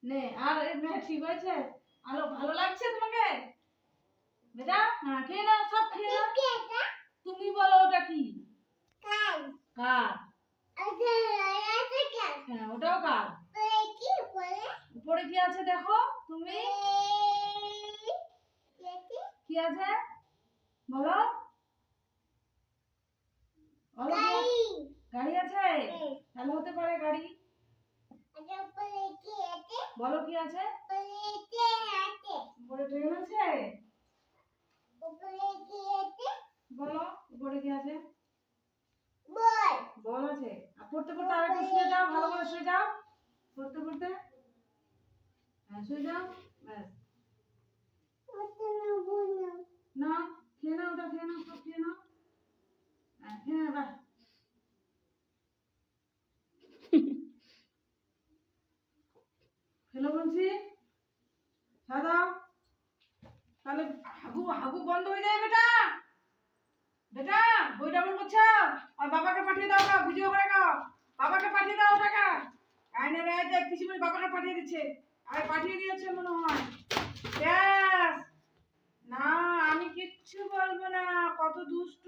নে আর ঠিক হয়েছে? আলো ভালো লাগছে তোমাকে বেটা? হ্যাঁ খেয়ে নাও, সব খেয়ে নাও। তুমি বলো ওটা কি? কার? হ্যাঁ ওটাও কার। উপরে কি আছে দেখো তুমি? কি আছে বলো? গাড়ি আছে? তাহলে হতে পারে গাড়ি। বলো কি আছে? উপরে ট্রেন আছে? বলো উপরে কি আছে? বল আছে। আর পড়তে পড়তে আর একটু শুয়ে যাও, ভালো করে শুয়ে যাও। পড়তে পড়তে হ্যাঁ শুয়ে যাও। ব্যাস না খেয়ে নাও, ওটা খেয়ে নাও, সব খেয়ে নাও। হ্যাঁ খেয়ে নাও। খেলো বলছি দাদা। তাহলে হাগু হাগু বন্ধ হয়ে যায় বেটা। বেটা বই ডাবল করছো আর বাবাকে পাঠিয়ে দাও, ভিডিও করে নাও। বাবাকে পাঠিয়ে দাও টাকা। আয়না রে যে পিসিমণি বাবাকে পাঠিয়ে দিচ্ছে। আর পাঠিয়ে দিয়েছে মনে হয়। ব্যাস না আমি কিচ্ছু বলবো না। কত দুষ্ট